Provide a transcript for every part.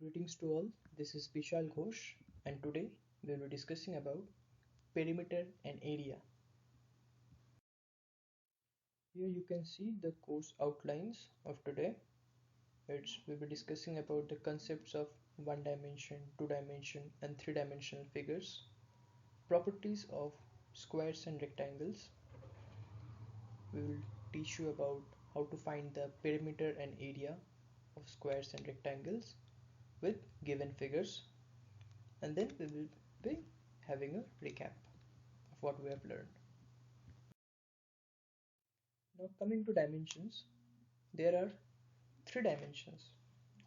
Greetings to all. This is Vishal Ghosh, and today we will be discussing about perimeter and area. Here you can see the course outlines of today. We'll be discussing about the concepts of one dimension, two dimension, and three dimensional figures, properties of squares and rectangles. We will teach you about how to find the perimeter and area of squares and rectangles with given figures, and then we will be having a recap of what we have learned. Now coming to dimensions, there are three dimensions: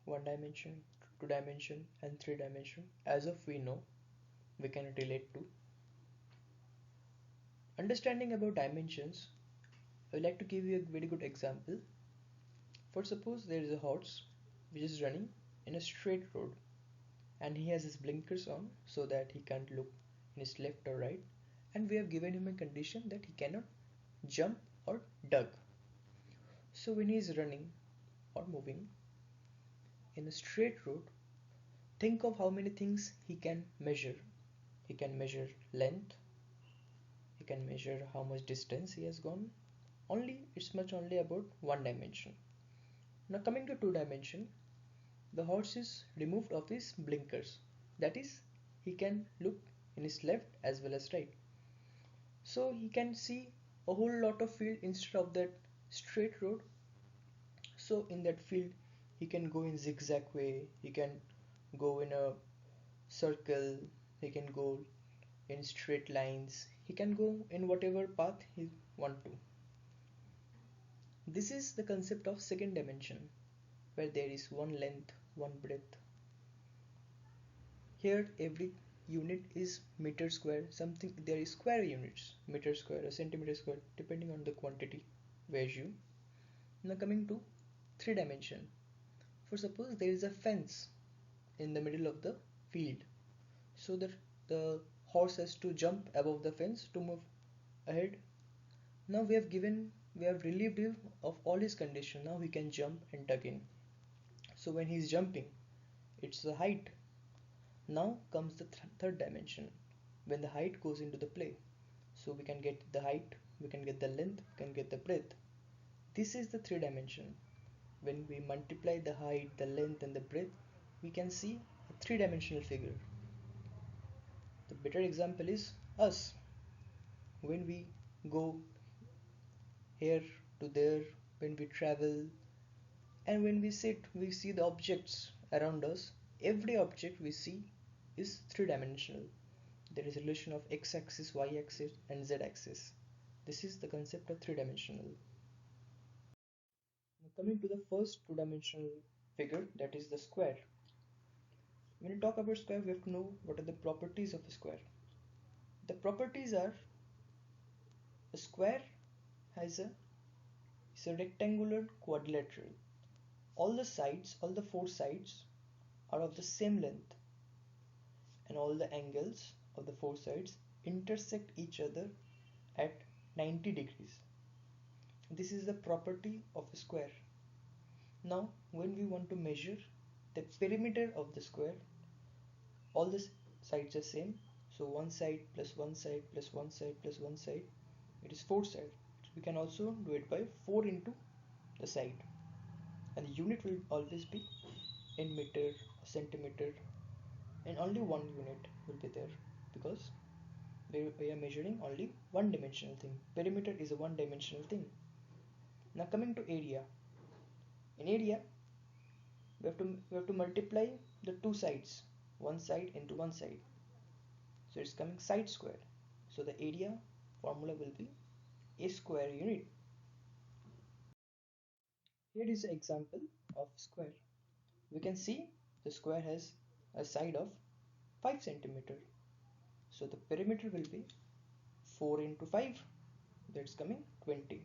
one dimension, two dimension, and three dimension. As of we know, we can relate to. Understanding about dimensions, I would like to give you a very good example. For suppose there is a horse which is running in a straight road, and he has his blinkers on so that he can't look in his left or right, and we have given him a condition that he cannot jump or duck. So when he is running or moving in a straight road, think of how many things he can measure. He can measure length, he can measure how much distance he has gone. It's much only about one dimension. Now coming to two dimension, the horse is removed of his blinkers. That is, he can look in his left as well as right. So he can see a whole lot of field instead of that straight road. So in that field, he can go in zigzag way, he can go in a circle, he can go in straight lines, he can go in whatever path he want to. This is the concept of second dimension, where there is one length, one breadth. Here every unit is meter square, something there is square units, meter square or centimeter square, depending on the quantity value. Now coming to three dimension. For suppose there is a fence in the middle of the field, so that the horse has to jump above the fence to move ahead. Now we have relieved him of all his condition. Now he can jump and tuck in. So when he is jumping, it's the height. Now comes the third dimension, when the height goes into the play. So we can get the height, we can get the length, we can get the breadth. This is the three dimension. When we multiply the height, the length, and the breadth, we can see a three-dimensional figure. The better example is us. When we go here to there, when we travel, and when we sit, we see the objects around us. Every object we see is three-dimensional. There is a relation of x-axis, y-axis, and z-axis. This is the concept of three-dimensional. Now coming to the first two-dimensional figure, that is the square. When we talk about square, we have to know what are the properties of a square. The properties are: a square has is a rectangular quadrilateral. All the four sides are of the same length, and all the angles of the four sides intersect each other at 90 degrees. This is the property of a square. Now, when we want to measure the perimeter of the square, all the sides are same, so one side plus one side plus one side plus one side, it is four sides. We can also do it by 4 into the side, and the unit will always be in meter or centimeter, and only one unit will be there, because we are measuring only one dimensional thing. Perimeter is a one dimensional thing. Now coming to area. In area, we have to multiply the two sides, one side into one side, so it's coming side square. So the area formula will be a square unit. Here is an example of square. We can see the square has a side of 5 centimeter, so the perimeter will be 4 into 5, that's coming 20.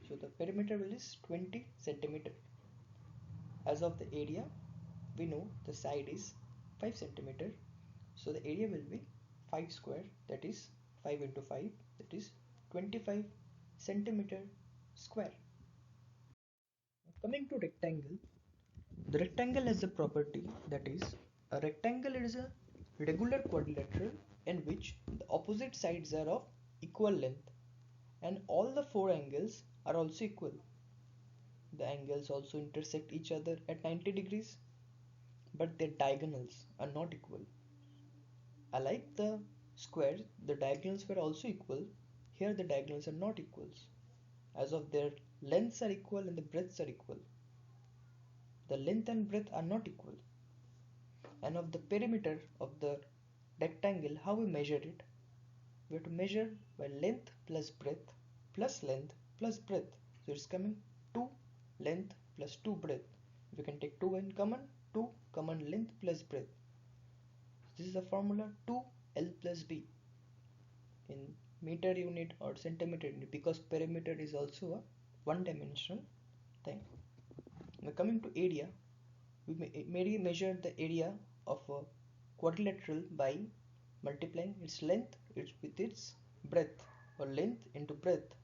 So the perimeter will is 20 centimeter. As of the area, we know the side is 5 centimeter, so the area will be 5 square, that is 5 into 5, that is 25 centimeter square. Coming to rectangle, The rectangle has a property that is, a rectangle is a regular quadrilateral in which the opposite sides are of equal length and all the four angles are also equal. The angles also intersect each other at 90 degrees, but their diagonals are not equal. Unlike the square, the diagonals were also equal. Here the diagonals are not equals. As of their lengths are equal and the breadths are equal. The length and breadth are not equal. And of the perimeter of the rectangle, how we measure it? We have to measure by length plus breadth plus length plus breadth. So it's coming 2 length plus 2 breadth. We can take 2 in common, 2 common length plus breadth. This is the formula 2L plus B in meter unit or centimeter unit, because perimeter is also a one dimensional thing. Now coming to area, we may measure the area of a quadrilateral by multiplying its length with its breadth, or length into breadth.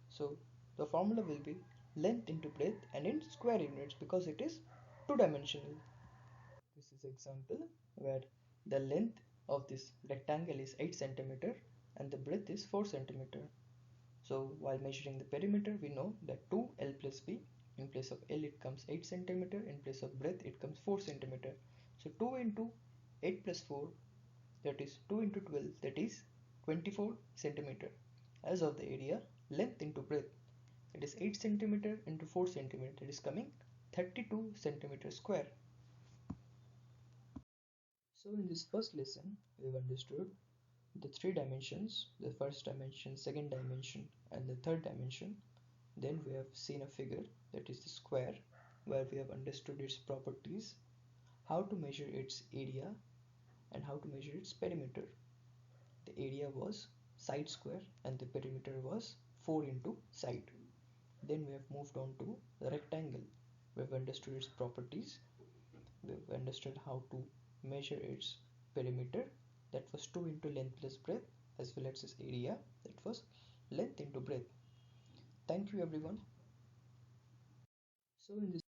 So the formula will be length into breadth and in square units, because it is two dimensional. This is example where the length of this rectangle is 8 centimeter and the breadth is 4 centimeter. So while measuring the perimeter, we know that 2L plus B, in place of L it comes 8 centimeter, in place of breadth it comes 4 centimeter. So 2 into 8 plus 4, that is 2 into 12, that is 24 centimeter. As of the area, length into breadth, that is 8 centimeter into 4 centimeter, that is coming 32 centimeter square. So in this first lesson, we've understood the three dimensions, the first dimension, second dimension, and the third dimension. Then we have seen a figure, that is the square, where we have understood its properties, how to measure its area, and how to measure its perimeter. The area was side square and the perimeter was 4 into side. Then we have moved on to the rectangle. We have understood its properties. We have understood how to measure its perimeter, that was 2 into length plus breadth, as well as its area, that was length into breadth. Thank you everyone. So in this